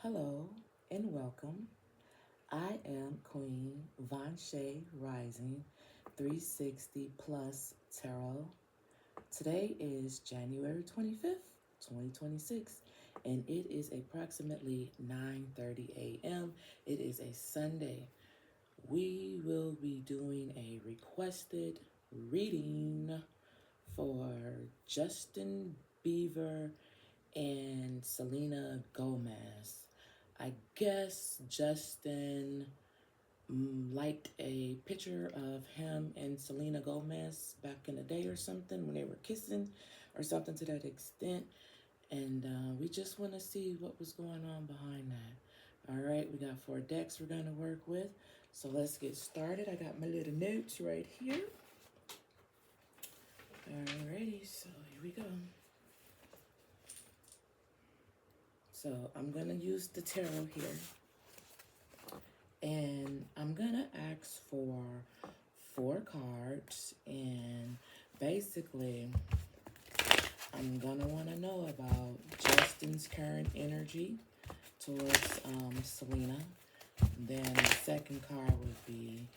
Hello and welcome. I am Queen Von Shay Rising 360 Plus Tarot. Today is January 25th, 2026, and it is approximately 9:30 a.m. It is a Sunday. We will be doing a requested reading for Justin Bieber and Selena Gomez. I guess Justin liked a picture of him and Selena Gomez back in the day or something when they were kissing or something to that extent. And we just want to see what was going on behind that. All right, we got 4 decks we're going to work with. So let's get started. I got my little notes right here. Alrighty, so here we go. So I'm going to use the tarot here. And I'm going to ask for 4 cards. And basically, I'm going to want to know about Justin's current energy towards Selena. Then the second card would be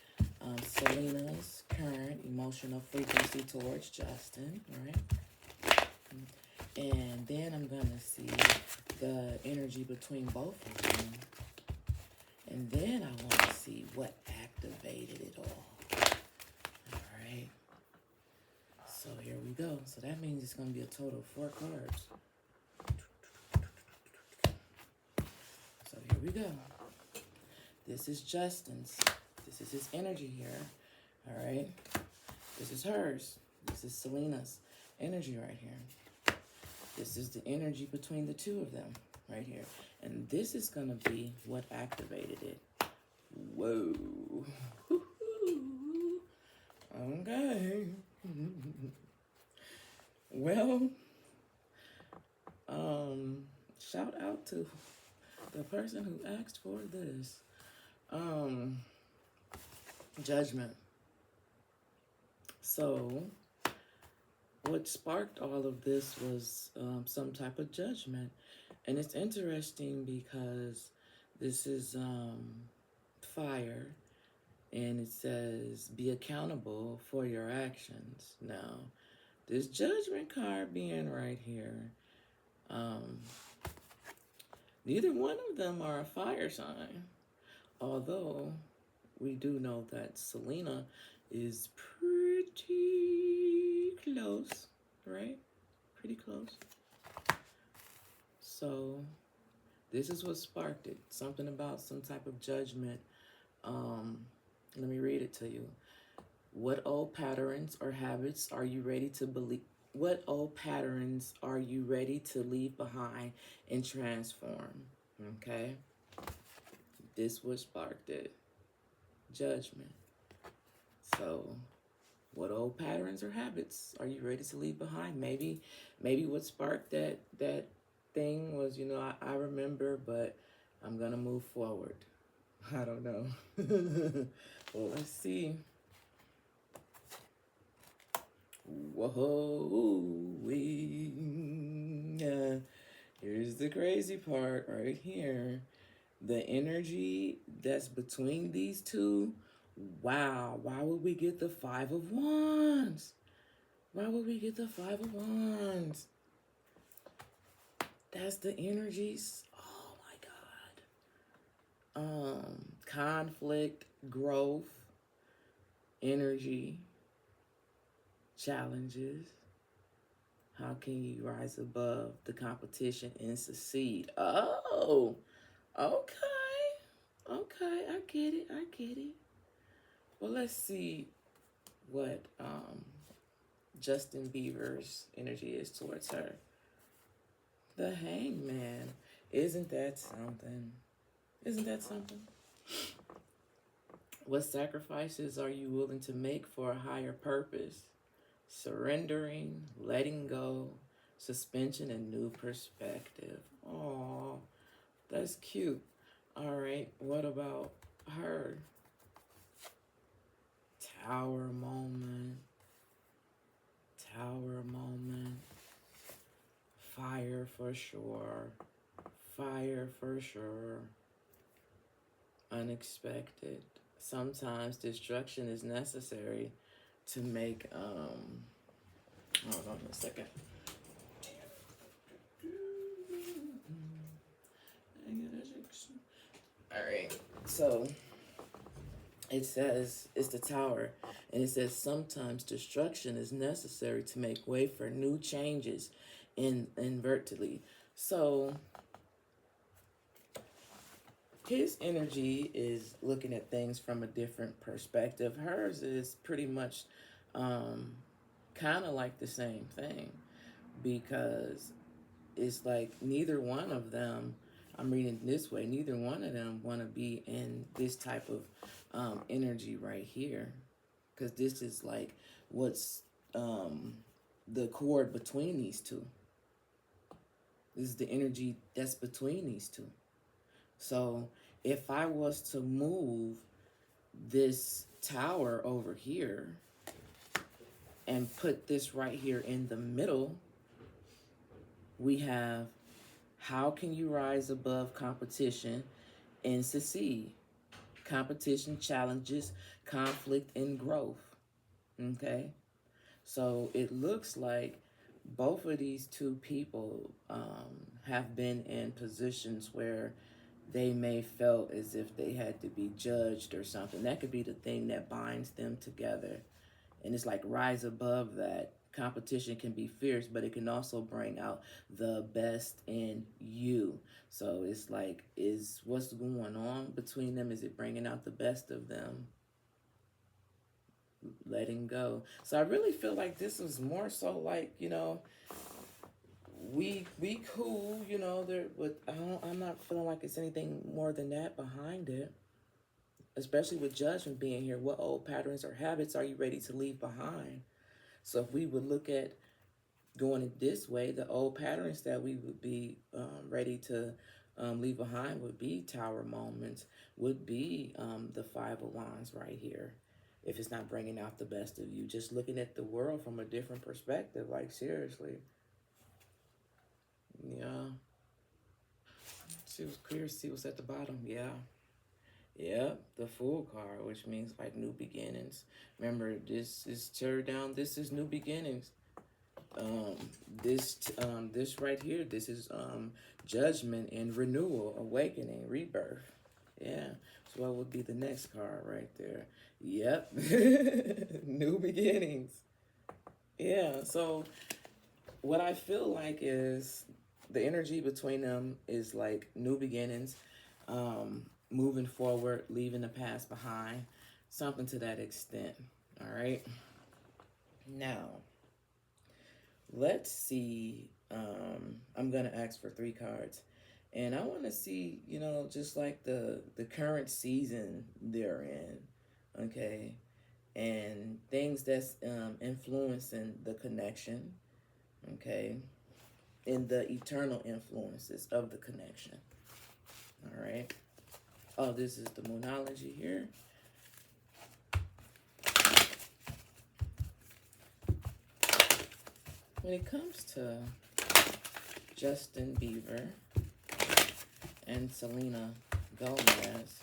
Selena's current emotional frequency towards Justin, right? And then I'm going to see the energy between both of them. And then I want to see what activated it all. All right. So here we go. So that means it's going to be a total of 4 cards. So here we go. This is Justin's. This is his energy here. All right. This is hers. This is Selena's energy right here. This is the energy between the two of them right here. And this is going to be what activated it. Whoa. Okay. Well, shout out to the person who asked for this. Judgment. So, what sparked all of this was some type of judgment. And it's interesting because this is fire, and it says, be accountable for your actions. Now, this judgment card being right here, neither one of them are a fire sign. Although, we do know that Selena is pretty close, right? Pretty close. So, this is what sparked it. Something about some type of judgment. Let me read it to you. What old patterns or habits are you ready to believe? What old patterns are you ready to leave behind and transform? Okay. This what sparked it. Judgment. So, what old patterns or habits are you ready to leave behind? Maybe what sparked that thing was, I remember, but I'm gonna move forward. I don't know. Well, let's see. Whoa, yeah. Here's the crazy part right here. The energy that's between these two. Wow, why would we get the 5 of Wands? Why would we get the 5 of Wands? That's the energies. Oh my God. Conflict, growth, energy, challenges. How can you rise above the competition and succeed? Oh, okay. Okay, I get it. Well, let's see what Justin Bieber's energy is towards her. The Hangman. Isn't that something? Isn't that something? What sacrifices are you willing to make for a higher purpose? Surrendering, letting go, suspension, and new perspective. Oh, that's cute. All right, what about her? Tower moment. Tower moment. Fire for sure. Fire for sure. Unexpected. Sometimes destruction is necessary to make hold on a second. Alright. So it says it's the tower, and it says sometimes destruction is necessary to make way for new changes invertedly. So his energy is looking at things from a different perspective. Hers is pretty much kind of like the same thing, because it's like neither one of them, I'm reading this way, neither one of them want to be in this type of energy right here, because this is like what's the cord between these two. This is the energy that's between these two. So if I was to move this tower over here and put this right here in the middle, we have, how can you rise above competition and succeed? Competition, challenges, conflict, and growth. Okay? So it looks like both of these two people have been in positions where they may felt as if they had to be judged or something. That could be the thing that binds them together. And it's like rise above that. Competition can be fierce, but it can also bring out the best in you. So it's like, is what's going on between them? Is it bringing out the best of them? Letting go. So I really feel like this was more so like, you know, we cool, you know, there, but I'm not feeling like it's anything more than that behind it. Especially with judgment being here, what old patterns or habits are you ready to leave behind? So if we would look at going it this way, the old patterns that we would be ready to leave behind would be tower moments, would be the Five of Wands right here. If it's not bringing out the best of you, just looking at the world from a different perspective, like seriously. Yeah. See what's clear, see what's at the bottom. Yeah. Yep, the Fool card, which means like new beginnings. Remember, this is tear down. This is new beginnings. This right here, this is judgment and renewal, awakening, rebirth. Yeah. So what would be the next card right there? Yep, new beginnings. Yeah. So what I feel like is the energy between them is like new beginnings. Moving forward, leaving the past behind, something to that extent. All right. Now, let's see. I'm gonna ask for 3 cards, and I want to see, you know, just like the current season they're in, okay, and things that's influencing the connection, okay, and the eternal influences of the connection. All right. Oh, this is the Moonology here. When it comes to Justin Bieber and Selena Gomez,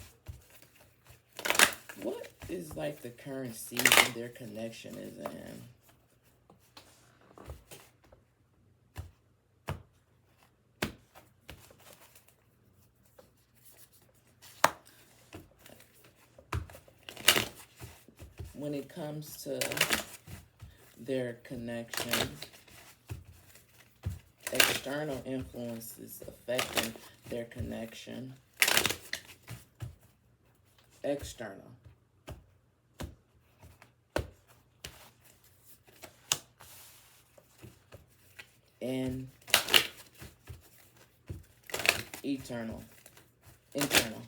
what is like the current season their connection is in? When it comes to their connection, external influences affecting their connection. External. And eternal. Internal.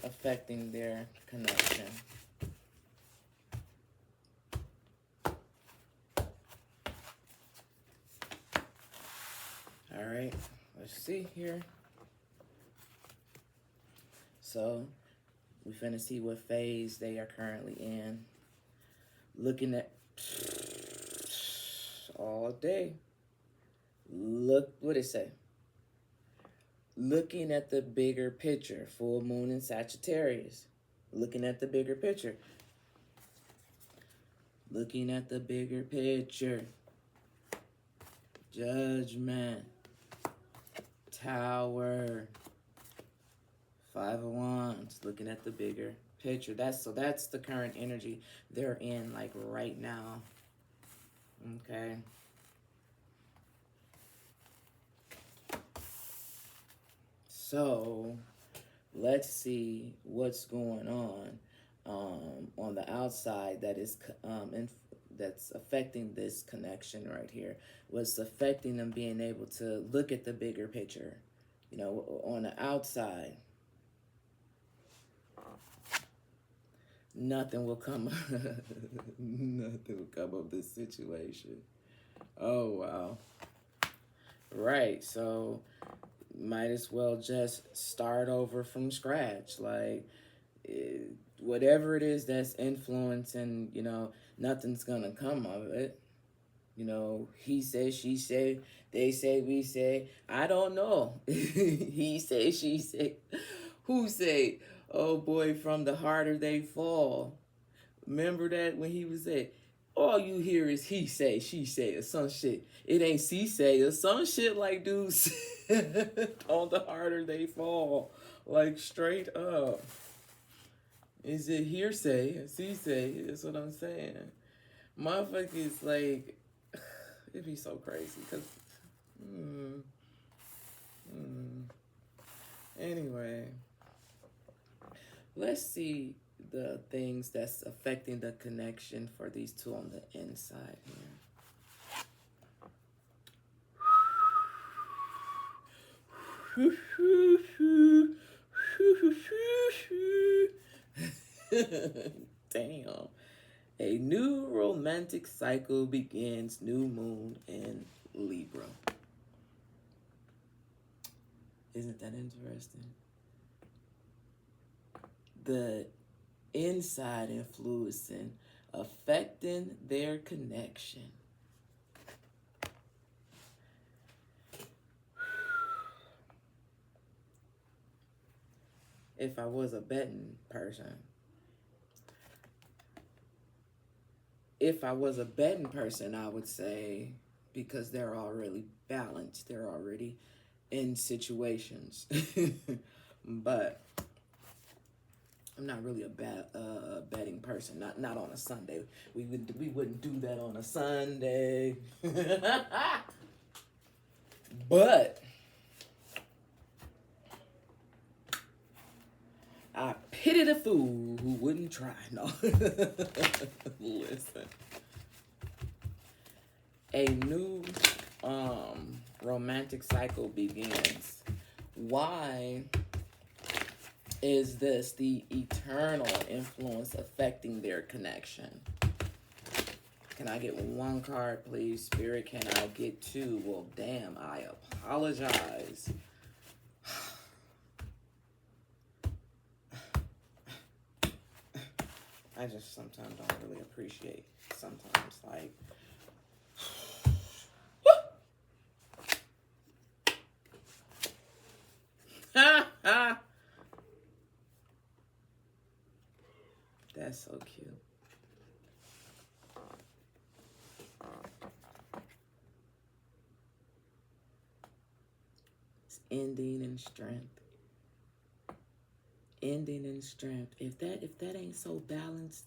Affecting their connection. All right, let's see here. So, we finna see what phase they are currently in. Looking at all day. Look what it say. looking at the bigger picture. Full moon in Sagittarius. Looking at the bigger picture. Looking at the bigger picture. Judgment. Tower. Five of Wands. Looking at the bigger picture. That's the current energy they're in, like, right now. Okay. So let's see what's going on the outside that is that's affecting this connection right here. What's affecting them being able to look at the bigger picture, you know, on the outside. Nothing will come. Nothing will come of this situation. Oh wow. Right. So might as well just start over from scratch. Like, whatever it is that's influencing, you know, nothing's gonna come of it. You know, he said, she said, they say, we say. I don't know. He said, she said. Who say, oh boy, from the harder they fall. Remember that when he was at, all you hear is he say, she say, or some shit. It ain't she say, or some shit like dudes. On the harder they fall. Like, straight up. Is it hearsay? She say, that's what I'm saying. Motherfuckers, like, it'd be so crazy, because, anyway, let's see the things that's affecting the connection for these two on the inside here. Damn. A new romantic cycle begins, new moon in Libra. Isn't that interesting? The inside influencing, affecting their connection. If I was a betting person, I would say, because they're already balanced, they're already in situations. But I'm not really a betting person. Not on a Sunday. We wouldn't do that on a Sunday. But I pity the fool who wouldn't try. No. Listen. A new romantic cycle begins. Why is this the eternal influence affecting their connection? Can I get one card, please? Spirit, can I get two? Well, damn, I apologize. I just sometimes don't really appreciate, sometimes, like, that's so cute. It's ending in strength. Ending in strength. If that ain't so balanced,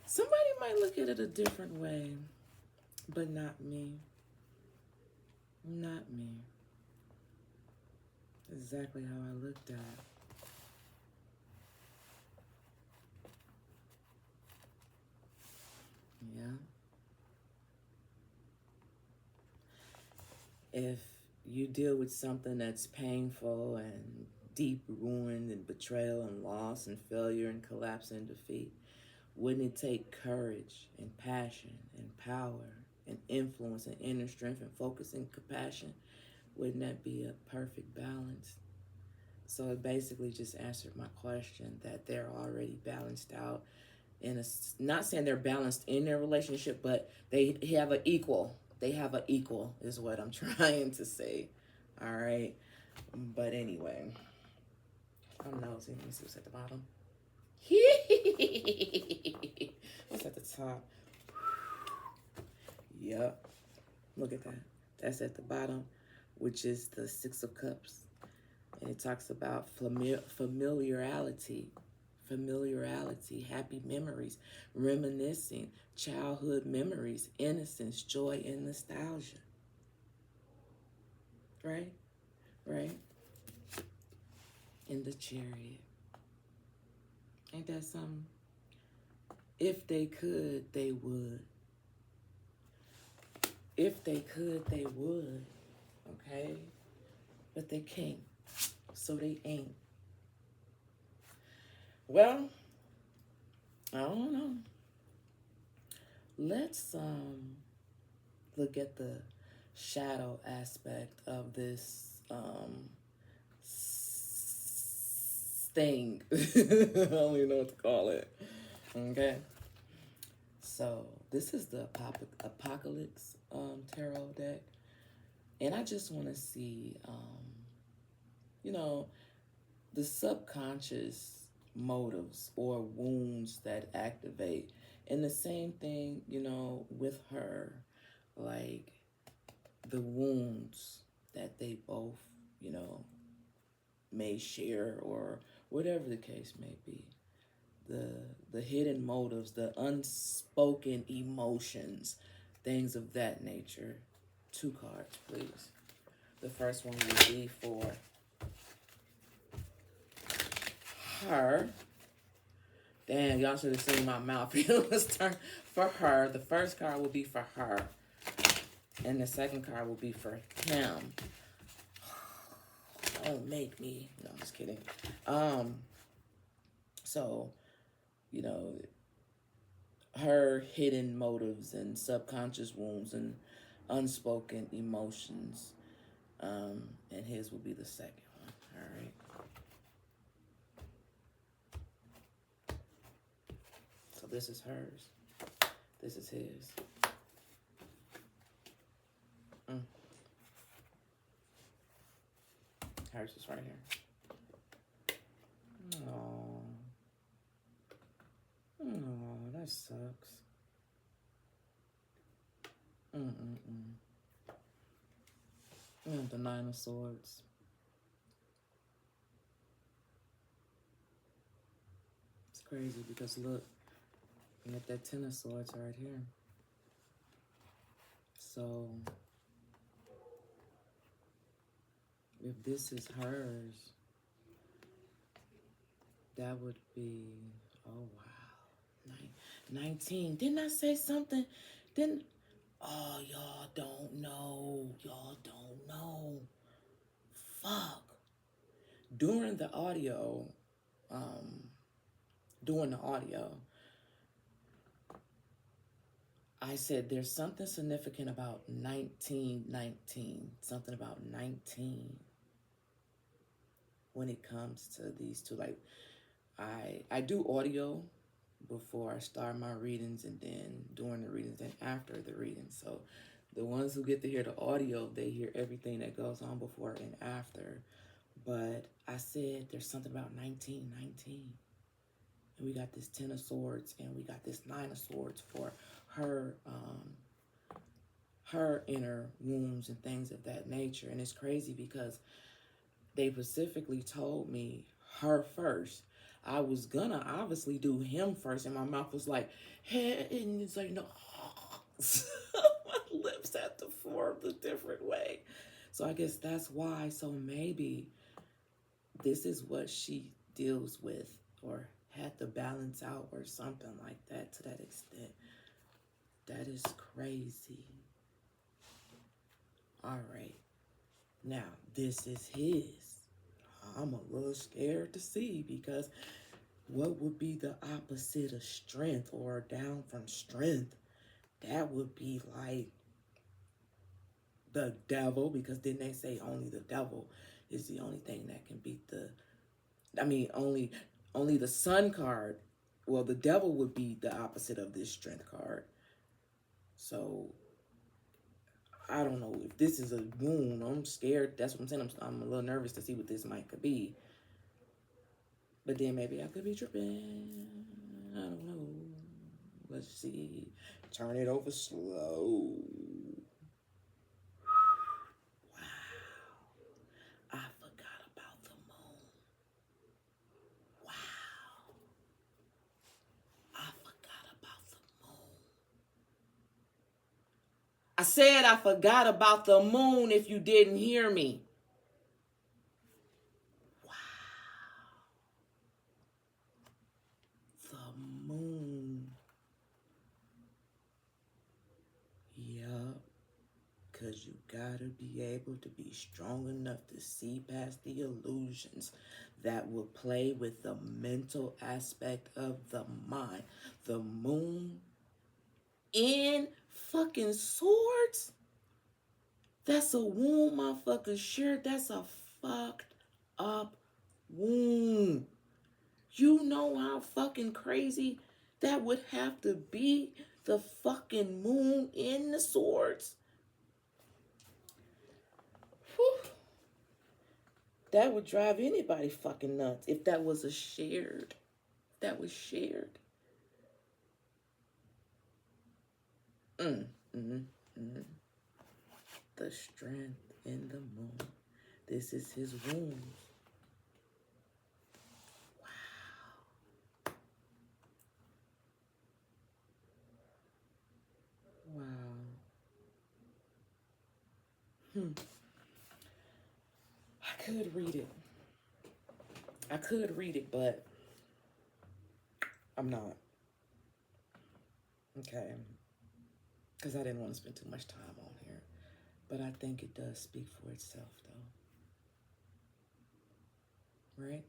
somebody might look at it a different way, but not me. Not me. Exactly how I looked at it. Yeah. If you deal with something that's painful and deep ruin and betrayal and loss and failure and collapse and defeat, wouldn't it take courage and passion and power and influence and inner strength and focus and compassion? Wouldn't that be a perfect balance? So it basically just answered my question, that they're already balanced out And it's not saying they're balanced in their relationship, but they have an equal. They have an equal, is what I'm trying to say. All right. But anyway, I'm nosy. Let me see what's at the bottom. What's at the top? Yep. Look at that. That's at the bottom, which is the Six of Cups. And it talks about familiarity, happy memories, reminiscing, childhood memories, innocence, joy, and nostalgia. Right? Right? In the Chariot. Ain't that something? If they could, they would. If they could, they would. Okay? But they can't. So they ain't. Well, I don't know. Let's look at the shadow aspect of this thing. I don't even know what to call it. Okay. So this is the Apocalypse tarot deck. And I just want to see, you know, the subconscious motives or wounds that activate. And the same thing, you know, with her, like the wounds that they both, you know, may share or whatever the case may be. The hidden motives, the unspoken emotions, things of that nature. 2 cards, please. The first one will be for her. Damn, y'all should have seen my mouth. It was turned for her. The first card will be for her. And the second card will be for him. Don't make me. No, I'm just kidding. So, you know, her hidden motives and subconscious wounds and unspoken emotions. And his will be the second one. All right. So this is hers. This is his. Hers is right here. Oh. Oh, that sucks. The 9 of Swords. It's crazy because look, you got that 10 of Swords right here. So if this is hers, that would be, oh wow, 19. Didn't I say something? Oh, y'all don't know. Y'all don't know. Fuck. During the audio, I said there's something significant about 1919. Something about 19 when it comes to these two. Like, I do audio before I start my readings and then during the readings and after the readings. So the ones who get to hear the audio, they hear everything that goes on before and after. But I said there's something about 1919. And we got this 10 of Swords and we got this 9 of Swords for her her inner wounds and things of that nature. And it's crazy because they specifically told me her first. I was gonna obviously do him first, and my mouth was like, hey, and it's like, no. My lips had to form a different way. So I guess that's why. So maybe this is what she deals with or had to balance out or something like that to that extent. That is crazy. All right. Now, this is his. I'm a little scared to see because what would be the opposite of strength or down from strength? That would be like the devil, because didn't they say only the devil is the only thing that can beat the, I mean, only the sun card well, the devil would be the opposite of this strength card. So I don't know if this is a wound. I'm scared. That's what I'm saying. I'm a little nervous to see what this might could be. But then maybe I could be tripping. I don't know. Let's see. Turn it over slow. Wow. I forgot about the moon. Wow. I forgot about the moon. I said I forgot about the moon if you didn't hear me. Wow. The moon. Yup. Because you gotta be able to be strong enough to see past the illusions that will play with the mental aspect of the mind. The moon in fucking swords? That's a wound, motherfucker. Sure, that's a fucked up wound. You know how fucking crazy that would have to be? The fucking moon in the swords? Whew. That would drive anybody fucking nuts if that was a shared. That was shared. The strength in the moon. This is his wound. Wow. Wow. I could read it. But I'm not. Okay. Because I didn't want to spend too much time on here. But I think it does speak for itself, though. Right?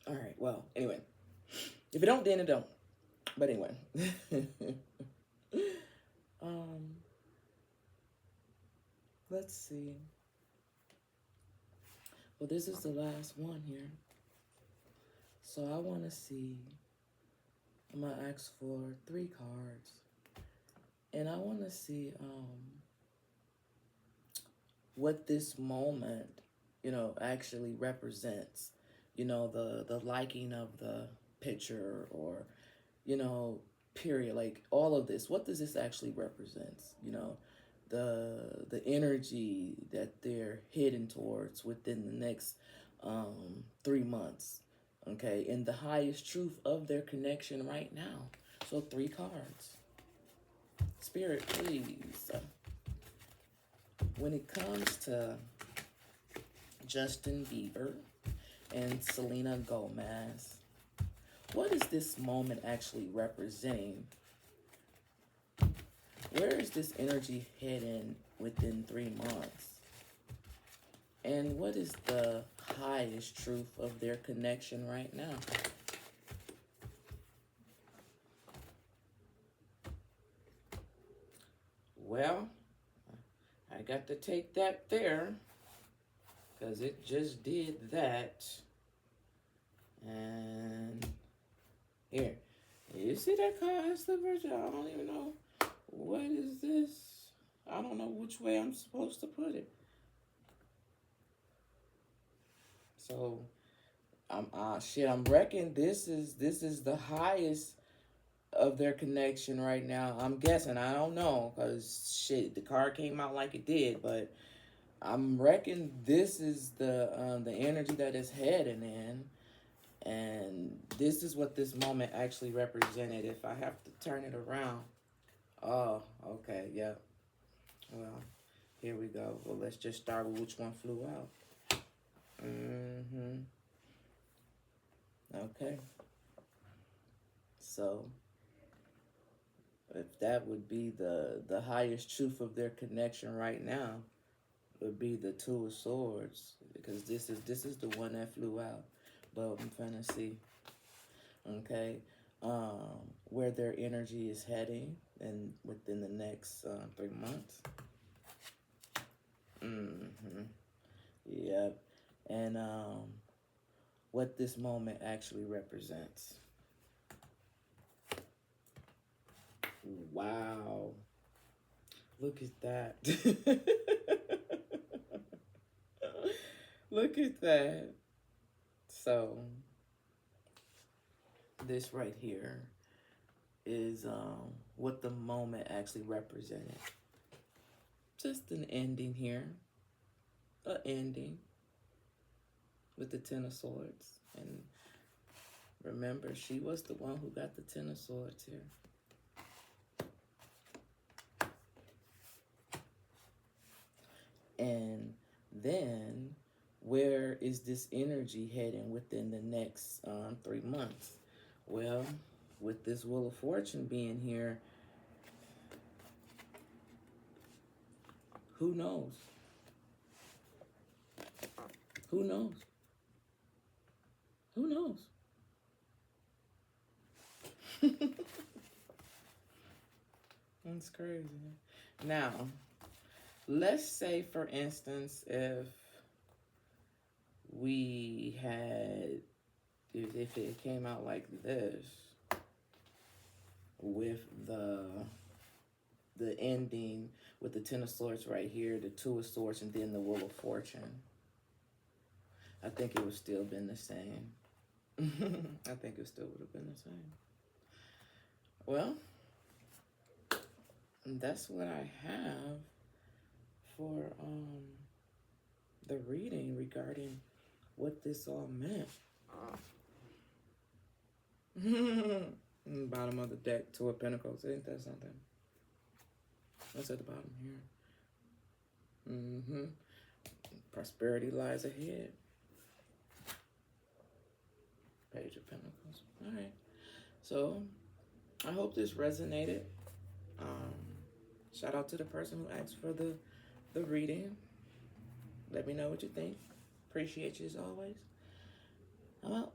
All right. Well, anyway. If it don't, then it don't. But anyway. Let's see. Well, this is the last one here. So I want to see. I'm going to ask for 3 cards. And I want to see what this moment, actually represents. The liking of the picture or, period. Like all of this. What does this actually represent? The energy that they're heading towards within the next 3 months. Okay, and the highest truth of their connection right now. So 3 cards. Spirit, please. When it comes to Justin Bieber and Selena Gomez, what is this moment actually representing? Where is this energy heading within 3 months? And what is the highest truth of their connection right now? Well, I got to take that there because it just did that. And here, you see that card slippers? I don't even know. What is this? I don't know which way I'm supposed to put it. So, I'm reckoning this is the highest of their connection right now. I'm guessing. I don't know because the card came out like it did, but I'm reckoning this is the energy that is heading in, and this is what this moment actually represented. If I have to turn it around, oh, okay, yeah. Well, here we go. Well, let's just start with which one flew out. Okay. So, if that would be the highest truth of their connection right now, would be the 2 of Swords, because this is the one that flew out. But I'm trying to see, okay, where their energy is heading, and within the next 3 months. Yep. And what this moment actually represents. Wow. Look at that. Look at that. So this right here is what the moment actually represented. Just an ending here. An ending with the Ten of Swords. And remember, she was the one who got the Ten of Swords here. And then, where is this energy heading within the next 3 months? Well, with this Wheel of Fortune being here, who knows? Who knows? Who knows? That's crazy. Now, let's say, for instance, if we had, if it came out like this, with the ending with the Ten of Swords right here, the Two of Swords, and then the Wheel of Fortune, I think it would still been the same. I think it still would have been the same. Well, that's what I have for the reading regarding what this all meant. Bottom of the deck, Two of Pentacles. Ain't that something? What's at the bottom here? Prosperity lies ahead. Page of Pentacles. All right. So I hope this resonated. Shout out to the person who asked for the reading. Let me know what you think. Appreciate you as always. I'm out.